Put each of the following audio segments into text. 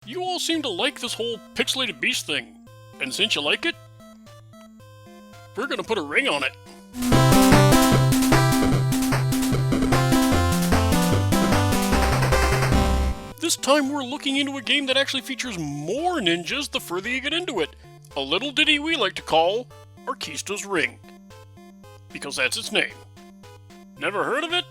You all seem to like this whole pixelated beast thing. And since you like it, we're gonna put a ring on it. This time we're looking into a game that actually features more ninjas the further you get into it. A little ditty we like to call Arkista's Ring. Because that's its name. Never heard of it?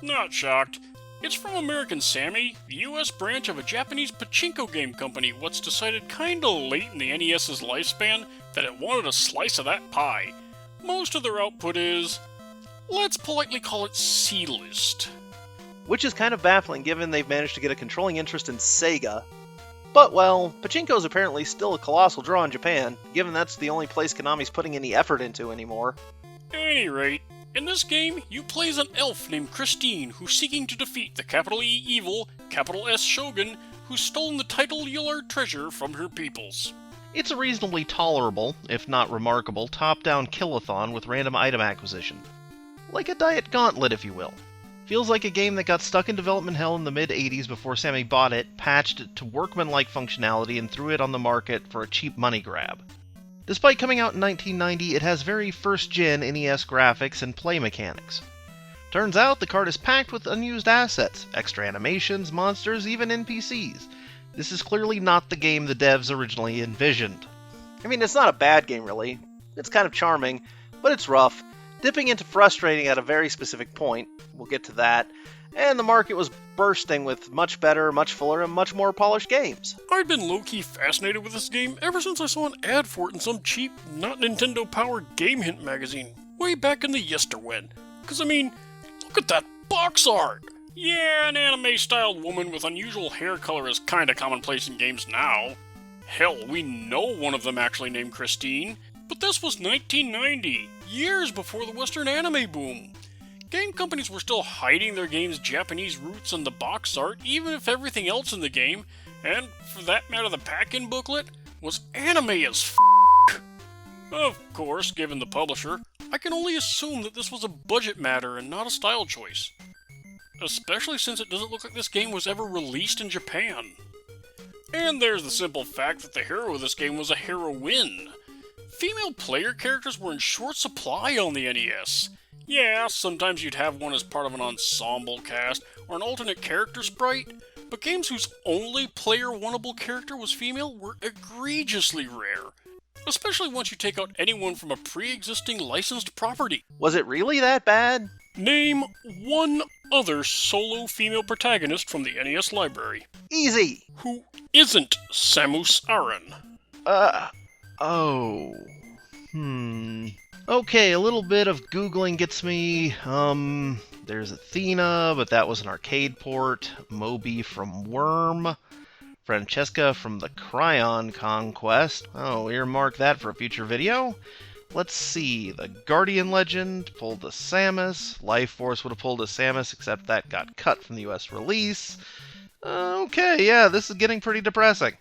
Not shocked. It's from American Sammy, the US branch of a Japanese pachinko game company what's decided kinda late in the NES's lifespan that it wanted a slice of that pie. Most of their output is, let's politely call it C-list. Which is kind of baffling given they've managed to get a controlling interest in Sega. But, well, pachinko's apparently still a colossal draw in Japan, given that's the only place Konami's putting any effort into anymore. Any rate, in this game, you play as an elf named Christine who's seeking to defeat the capital E evil, capital S shogun, who's stolen the title Yular treasure from her peoples. It's a reasonably tolerable, if not remarkable, top-down kill-a-thon with random item acquisition. Like a diet gauntlet, if you will. Feels like a game that got stuck in development hell in the mid-80s before Sammy bought it, patched it to workman-like functionality, and threw it on the market for a cheap money grab. Despite coming out in 1990, it has very first-gen NES graphics and play mechanics. Turns out the card is packed with unused assets, extra animations, monsters, even NPCs. This is clearly not the game the devs originally envisioned. I mean, it's not a bad game, really. It's kind of charming, but it's rough, dipping into frustrating at a very specific point. We'll get to that. And the market was bursting with much better, much fuller, and much more polished games. I'd been low-key fascinated with this game ever since I saw an ad for it in some cheap, not Nintendo-powered Game Hint magazine, way back in the yesterwhen. 'Cause I mean, look at that box art! Yeah, an anime-styled woman with unusual hair color is kinda commonplace in games now. Hell, we know one of them actually named Christine. But this was 1990, years before the Western anime boom. Game companies were still hiding their game's Japanese roots in the box art, even if everything else in the game, and for that matter the pack-in booklet, was anime as f***. Of course, given the publisher, I can only assume that this was a budget matter and not a style choice. Especially since it doesn't look like this game was ever released in Japan. And there's the simple fact that the hero of this game was a heroine. Female player characters were in short supply on the NES. Yeah, sometimes you'd have one as part of an ensemble cast, or an alternate character sprite, but games whose only player-oneable character was female were egregiously rare. Especially once you take out anyone from a pre-existing licensed property. Was it really that bad? Name one other solo female protagonist from the NES library. Easy! Who isn't Samus Aran. Okay, a little bit of Googling gets me, there's Athena, but that was an arcade port, Moby from Worm, Francesca from the Cryon Conquest, earmark that for a future video. Let's see, the Guardian Legend pulled a Samus, Life Force would have pulled a Samus, except that got cut from the US release. Okay, yeah, this is getting pretty depressing.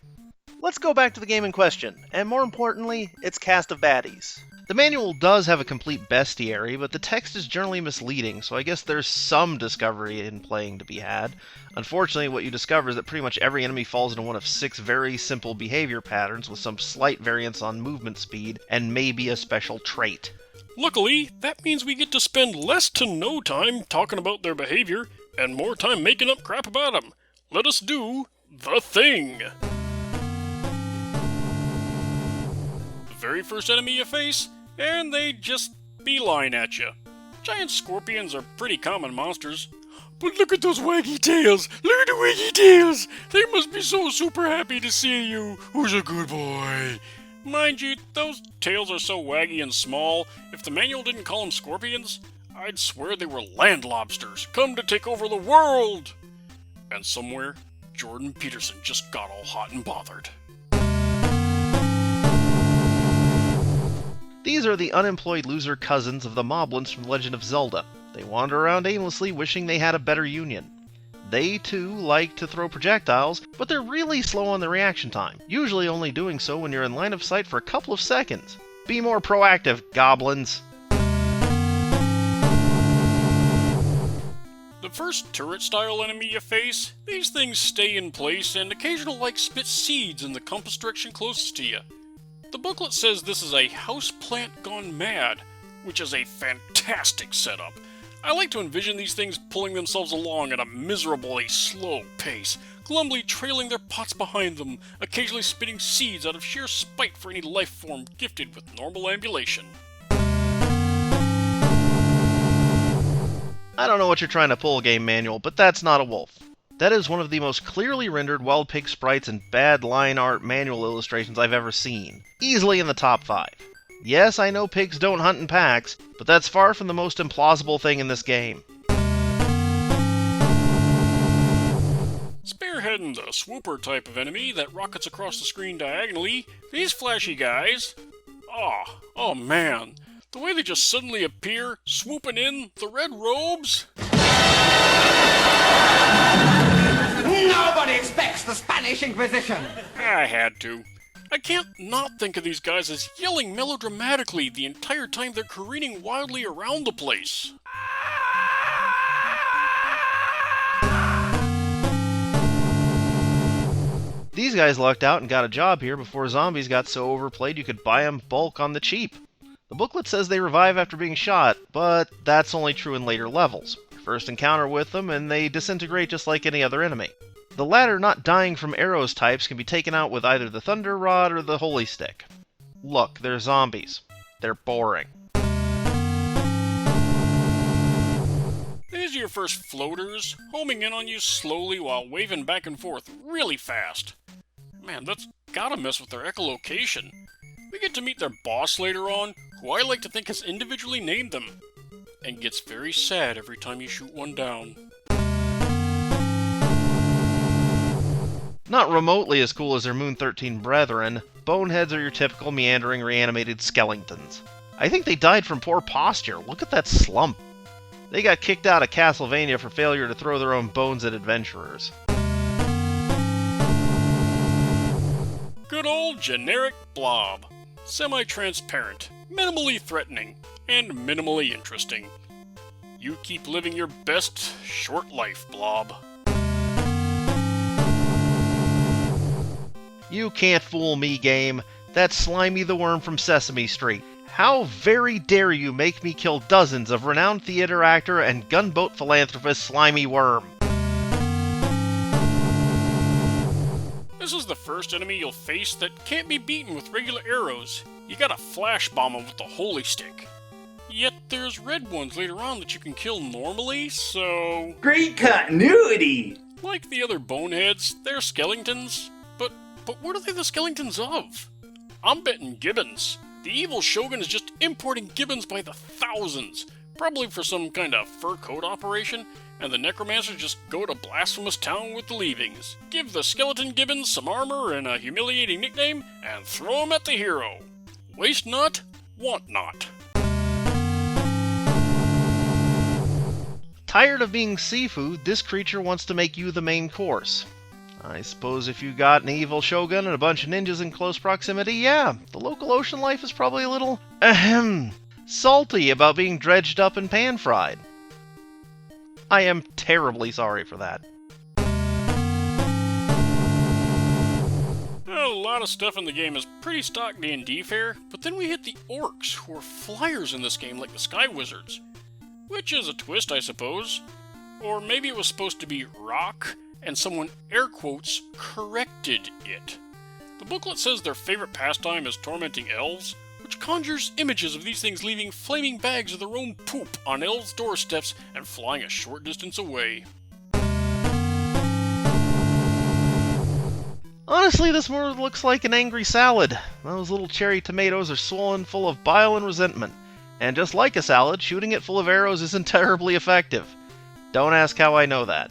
Let's go back to the game in question, and more importantly, its cast of baddies. The manual does have a complete bestiary, but the text is generally misleading, so I guess there's some discovery in playing to be had. Unfortunately, what you discover is that pretty much every enemy falls into one of 6 very simple behavior patterns with some slight variance on movement speed, and maybe a special trait. Luckily, that means we get to spend less to no time talking about their behavior, and more time making up crap about them. Let us do the thing! Very first enemy you face, and they just beeline at you. Giant scorpions are pretty common monsters. But look at those waggy tails! Look at the waggy tails! They must be so super happy to see you! Who's a good boy? Mind you, those tails are so waggy and small, if the manual didn't call them scorpions, I'd swear they were land lobsters, come to take over the world! And somewhere, Jordan Peterson just got all hot and bothered. These are the unemployed loser cousins of the Moblins from Legend of Zelda. They wander around aimlessly wishing they had a better union. They, too, like to throw projectiles, but they're really slow on the reaction time, usually only doing so when you're in line of sight for a couple of seconds. Be more proactive, goblins! The first turret-style enemy you face, these things stay in place and occasionally spit seeds in the compass direction closest to you. The booklet says this is a houseplant gone mad, which is a fantastic setup. I like to envision these things pulling themselves along at a miserably slow pace, glumly trailing their pots behind them, occasionally spitting seeds out of sheer spite for any life form gifted with normal ambulation. I don't know what you're trying to pull, game manual, but that's not a wolf. That is one of the most clearly rendered wild pig sprites and bad line art manual illustrations I've ever seen. Easily in the top 5. Yes, I know pigs don't hunt in packs, but that's far from the most implausible thing in this game. Spearheading the swooper type of enemy that rockets across the screen diagonally, these flashy guys. Oh man, the way they just suddenly appear, swooping in, the red robes. Nobody expects the Spanish Inquisition! I had to. I can't not think of these guys as yelling melodramatically the entire time they're careening wildly around the place. These guys lucked out and got a job here before zombies got so overplayed you could buy them bulk on the cheap. The booklet says they revive after being shot, but that's only true in later levels. Your first encounter with them and they disintegrate just like any other enemy. The latter not dying from arrows types can be taken out with either the Thunder Rod or the Holy Stick. Look, they're zombies. They're boring. These are your first floaters, homing in on you slowly while waving back and forth really fast. Man, that's gotta mess with their echolocation. We get to meet their boss later on, who I like to think has individually named them, and gets very sad every time you shoot one down. Not remotely as cool as their Moon 13 brethren, boneheads are your typical meandering reanimated skellingtons. I think they died from poor posture. Look at that slump. They got kicked out of Castlevania for failure to throw their own bones at adventurers. Good old generic blob. Semi-transparent, minimally threatening, and minimally interesting. You keep living your best short life, blob. You can't fool me, game. That's Slimy the Worm from Sesame Street. How very dare you make me kill dozens of renowned theater actor and gunboat philanthropist Slimy Worm? This is the first enemy you'll face that can't be beaten with regular arrows. You gotta flash bomb them with the Holy Stick. Yet there's red ones later on that you can kill normally, so... Great continuity! Like the other boneheads, they're skellingtons. But what are they the skellingtons of? I'm betting gibbons. The evil shogun is just importing gibbons by the thousands, probably for some kind of fur coat operation, and the necromancers just go to blasphemous town with the leavings, give the skeleton gibbons some armor and a humiliating nickname, and throw 'em at the hero. Waste not, want not. Tired of being seafood, this creature wants to make you the main course. I suppose if you got an evil shogun and a bunch of ninjas in close proximity, yeah, the local ocean life is probably a little, salty about being dredged up and pan-fried. I am terribly sorry for that. A lot of stuff in the game is pretty stock D&D fare, but then we hit the orcs, who are flyers in this game like the Sky Wizards. Which is a twist, I suppose. Or maybe it was supposed to be rock, and someone, air quotes, corrected it. The booklet says their favorite pastime is tormenting elves, which conjures images of these things leaving flaming bags of their own poop on elves' doorsteps and flying a short distance away. Honestly, this more looks like an angry salad. Those little cherry tomatoes are swollen full of bile and resentment. And just like a salad, shooting it full of arrows isn't terribly effective. Don't ask how I know that.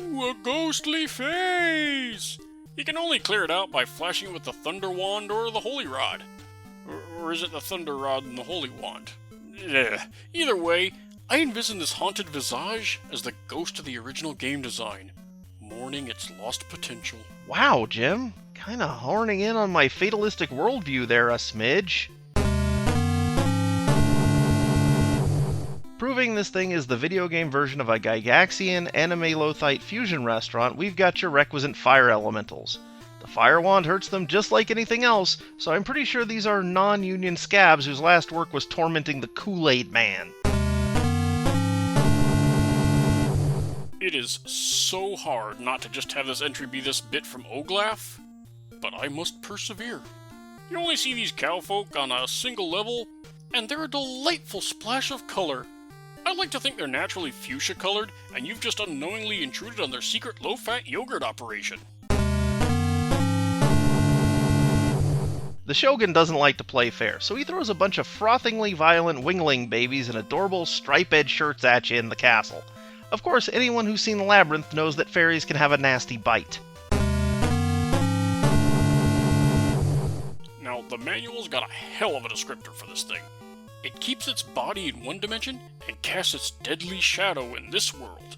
Ooh, a ghostly face! You can only clear it out by flashing it with the Thunder Wand or the Holy Rod. Or is it the Thunder Rod and the Holy Wand? Either way, I envision this haunted visage as the ghost of the original game design, mourning its lost potential. Wow, Jim. Kinda horning in on my fatalistic worldview there a smidge. Proving this thing is the video game version of a Gygaxian anime-lothite fusion restaurant, we've got your requisite fire elementals. The fire wand hurts them just like anything else, so I'm pretty sure these are non-union scabs whose last work was tormenting the Kool-Aid Man. It is so hard not to just have this entry be this bit from Oglaf, but I must persevere. You only see these cowfolk on a single level, and they're a delightful splash of color. I like to think they're naturally fuchsia colored, and you've just unknowingly intruded on their secret low-fat yogurt operation. The Shogun doesn't like to play fair, so he throws a bunch of frothingly violent wingaling babies in adorable stripe-edged shirts at you in the castle. Of course, anyone who's seen the Labyrinth knows that fairies can have a nasty bite. Now, the manual's got a hell of a descriptor for this thing. It keeps its body in one dimension and casts its deadly shadow in this world.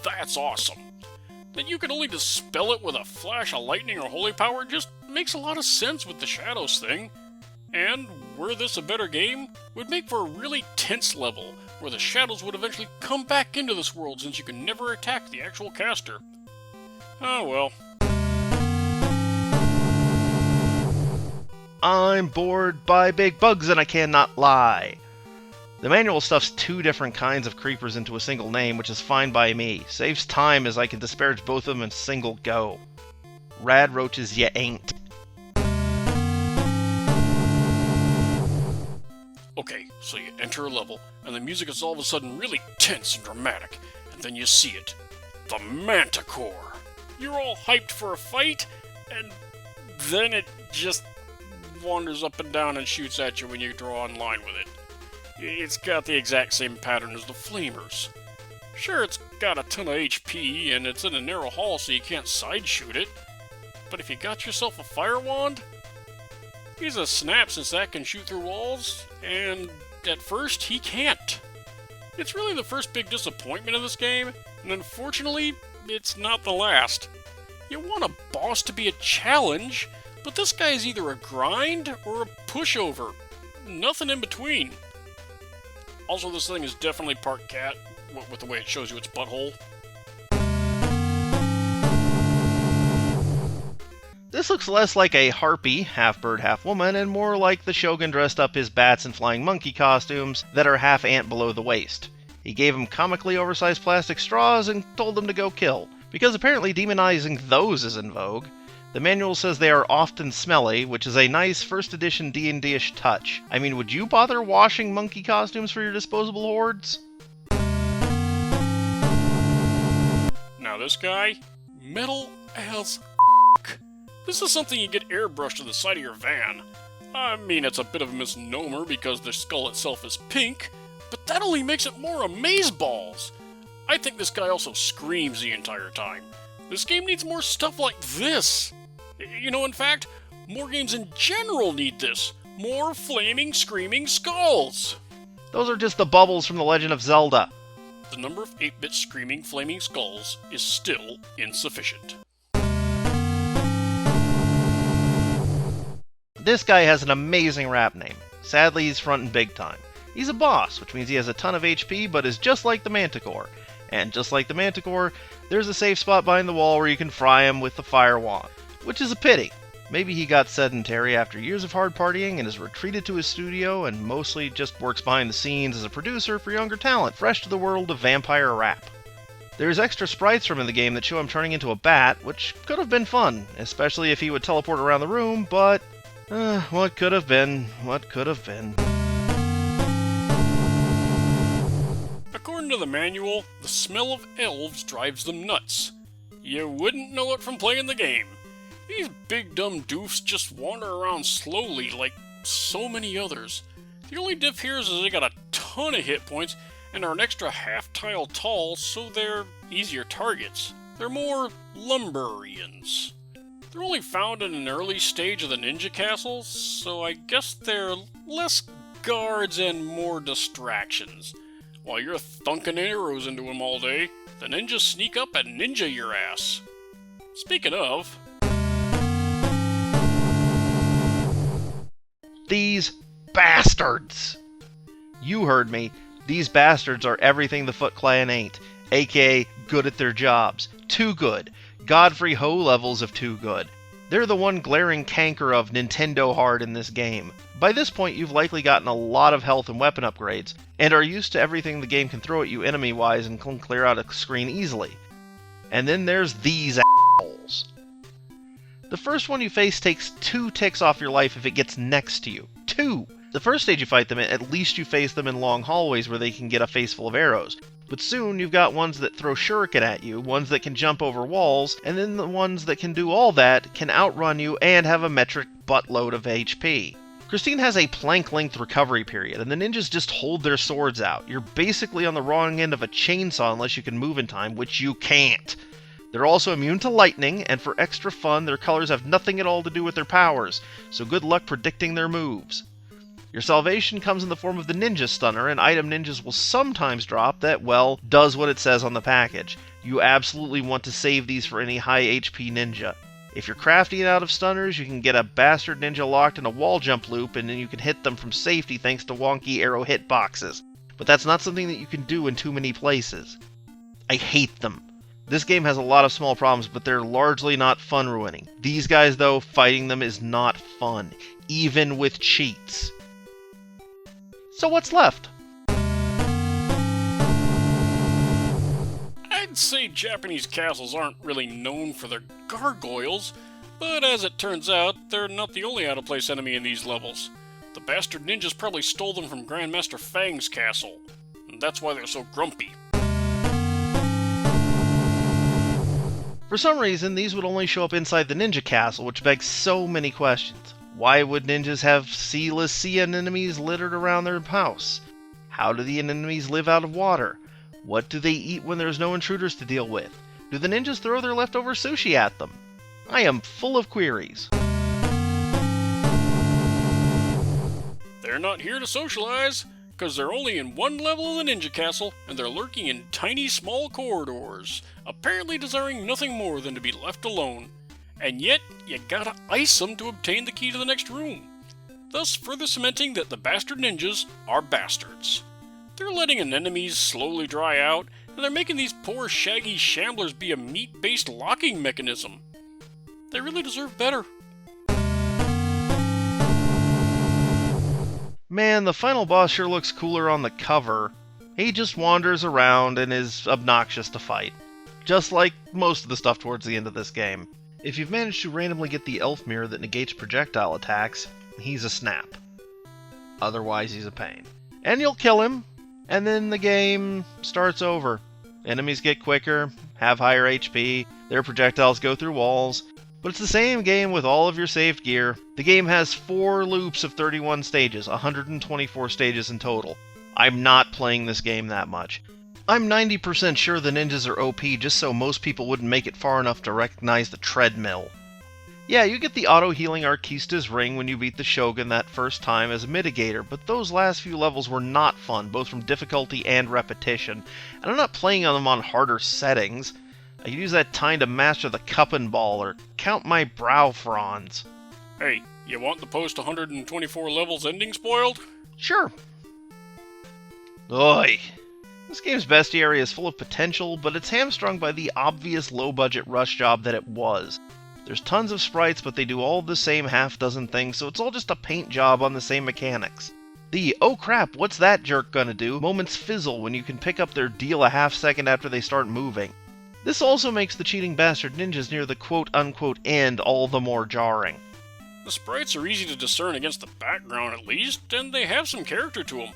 That's awesome. That you can only dispel it with a flash of lightning or holy power just makes a lot of sense with the shadows thing. And, were this a better game, would make for a really tense level, where the shadows would eventually come back into this world since you can never attack the actual caster. Oh well. I'm bored by big bugs and I cannot lie. The manual stuffs 2 different kinds of creepers into a single name, which is fine by me. Saves time as I can disparage both of them in a single go. Rad roaches ya ain't. Okay, so you enter a level, and the music is all of a sudden really tense and dramatic, and then you see it. The Manticore. You're all hyped for a fight, and then it just wanders up and down and shoots at you when you draw in line with it. It's got the exact same pattern as the Flamers. Sure, it's got a ton of HP, and it's in a narrow hall so you can't side shoot it, but if you got yourself a fire wand, he's a snap since that can shoot through walls, and at first he can't. It's really the first big disappointment in this game, and unfortunately, it's not the last. You want a boss to be a challenge, but this guy is either a grind or a pushover. Nothing in between. Also, this thing is definitely part cat, with the way it shows you its butthole. This looks less like a harpy, half bird, half woman, and more like the Shogun dressed up his bats in flying monkey costumes that are half ant below the waist. He gave them comically oversized plastic straws and told them to go kill, because apparently demonizing those is in vogue. The manual says they are often smelly, which is a nice first edition D&D-ish touch. I mean, would you bother washing monkey costumes for your disposable hordes? Now this guy, metal as f***. This is something you get airbrushed to the side of your van. I mean, it's a bit of a misnomer because the skull itself is pink, but that only makes it more amazeballs. I think this guy also screams the entire time. This game needs more stuff like this. You know, in fact, more games in general need this. More flaming, screaming skulls. Those are just the bubbles from The Legend of Zelda. The number of 8-bit screaming, flaming skulls is still insufficient. This guy has an amazing rap name. Sadly, he's frontin' big time. He's a boss, which means he has a ton of HP, but is just like the Manticore. And just like the Manticore, there's a safe spot behind the wall where you can fry him with the fire wand. Which is a pity. Maybe he got sedentary after years of hard partying and has retreated to his studio and mostly just works behind the scenes as a producer for younger talent, fresh to the world of vampire rap. There's extra sprites from in the game that show him turning into a bat, which could have been fun, especially if he would teleport around the room, but... what could have been, what could have been. According to the manual, the smell of elves drives them nuts. You wouldn't know it from playing the game. These big dumb doofs just wander around slowly like so many others. The only diff here is they got a ton of hit points and are an extra half tile tall, so they're easier targets. They're more lumberians. They're only found in an early stage of the ninja castles, so I guess they're less guards and more distractions. While you're thunking arrows into them all day, the ninjas sneak up and ninja your ass. Speaking of... These bastards! You heard me. These bastards are everything the Foot Clan ain't, aka good at their jobs. Too good. Godfrey Ho levels of too good. They're the one glaring canker of Nintendo hard in this game. By this point, you've likely gotten a lot of health and weapon upgrades, and are used to everything the game can throw at you enemy-wise and can clear out a screen easily. And then there's these assholes. The first one you face takes 2 ticks off your life if it gets next to you. 2! The first stage you fight them in, at least you face them in long hallways where they can get a face full of arrows. But soon you've got ones that throw shuriken at you, ones that can jump over walls, and then the ones that can do all that can outrun you and have a metric buttload of HP. Christine has a plank-length recovery period, and the ninjas just hold their swords out. You're basically on the wrong end of a chainsaw unless you can move in time, which you can't. They're also immune to lightning, and for extra fun, their colors have nothing at all to do with their powers, so good luck predicting their moves. Your salvation comes in the form of the Ninja Stunner, an item ninjas will sometimes drop that, well, does what it says on the package. You absolutely want to save these for any high HP ninja. If you're crafty and out of stunners, you can get a bastard ninja locked in a wall jump loop, and then you can hit them from safety thanks to wonky arrow hitboxes. But that's not something that you can do in too many places. I hate them. This game has a lot of small problems, but they're largely not fun-ruining. These guys, though, fighting them is not fun, even with cheats. So what's left? I'd say Japanese castles aren't really known for their gargoyles, but as it turns out, they're not the only out-of-place enemy in these levels. The bastard ninjas probably stole them from Grandmaster Fang's castle, and that's why they're so grumpy. For some reason, these would only show up inside the ninja castle, which begs so many questions. Why would ninjas have sealess sea anemones littered around their house? How do the anemones live out of water? What do they eat when there's no intruders to deal with? Do the ninjas throw their leftover sushi at them? I am full of queries. They're not here to socialize, because they're only in one level of the ninja castle, and they're lurking in tiny small corridors, apparently desiring nothing more than to be left alone. And yet, you gotta ice them to obtain the key to the next room, thus further cementing that the bastard ninjas are bastards. They're letting anemones slowly dry out, and they're making these poor shaggy shamblers be a meat-based locking mechanism. They really deserve better. Man, the final boss sure looks cooler on the cover. He just wanders around and is obnoxious to fight. Just like most of the stuff towards the end of this game. If you've managed to randomly get the elf mirror that negates projectile attacks, he's a snap. Otherwise, he's a pain. And you'll kill him, and then the game starts over. Enemies get quicker, have higher HP, their projectiles go through walls, but it's the same game with all of your saved gear. The game has 4 loops of 31 stages, 124 stages in total. I'm not playing this game that much. I'm 90% sure the ninjas are OP just so most people wouldn't make it far enough to recognize the treadmill. Yeah, you get the auto-healing Arkista's ring when you beat the Shogun that first time as a mitigator, but those last few levels were not fun, both from difficulty and repetition, and I'm not playing on them on harder settings. I could use that time to master the Cuppin' Ball or count my brow fronds. Hey, you want the post 124 levels ending spoiled? Sure. Oi. This game's Bestiary is full of potential, but it's hamstrung by the obvious low-budget rush job that it was. There's tons of sprites, but they do all the same half-dozen things, so it's all just a paint job on the same mechanics. The "oh crap, what's that jerk gonna do" moments fizzle when you can pick up their deal a half-second after they start moving. This also makes the cheating bastard ninjas near the quote-unquote end all the more jarring. The sprites are easy to discern against the background at least, and they have some character to them.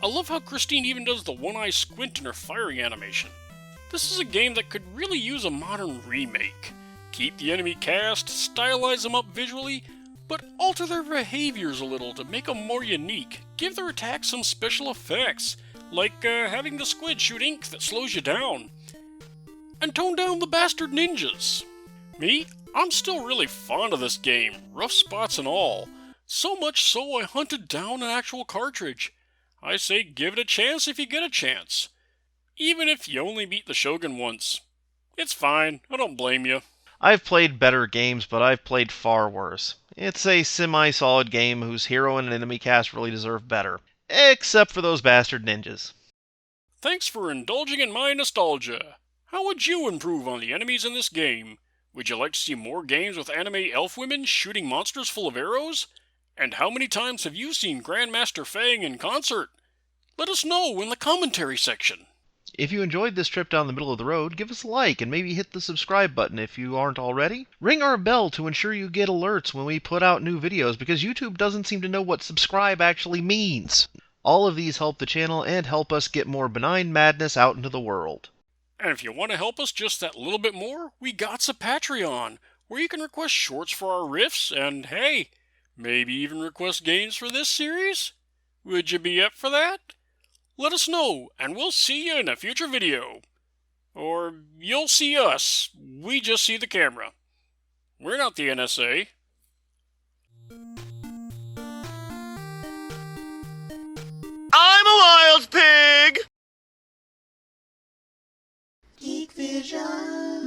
I love how Christine even does the one-eye squint in her firing animation. This is a game that could really use a modern remake. Keep the enemy cast, stylize them up visually, but alter their behaviors a little to make them more unique. Give their attacks some special effects, like having the squid shoot ink that slows you down. And tone down the bastard ninjas. Me, I'm still really fond of this game, rough spots and all. So much so I hunted down an actual cartridge. I say give it a chance if you get a chance. Even if you only beat the Shogun once. It's fine, I don't blame you. I've played better games, but I've played far worse. It's a semi-solid game whose hero and enemy cast really deserve better. Except for those bastard ninjas. Thanks for indulging in my nostalgia. How would you improve on the enemies in this game? Would you like to see more games with anime elf women shooting monsters full of arrows? And how many times have you seen Grandmaster Fang in concert? Let us know in the commentary section. If you enjoyed this trip down the middle of the road, give us a like and maybe hit the subscribe button if you aren't already. Ring our bell to ensure you get alerts when we put out new videos, because YouTube doesn't seem to know what subscribe actually means. All of these help the channel and help us get more benign madness out into the world. And if you want to help us just that little bit more, we got a Patreon, where you can request shorts for our riffs and, hey, maybe even request games for this series? Would you be up for that? Let us know, and we'll see you in a future video. Or you'll see us. We just see the camera. We're not the NSA. I'm a wild pig! Geek Vision.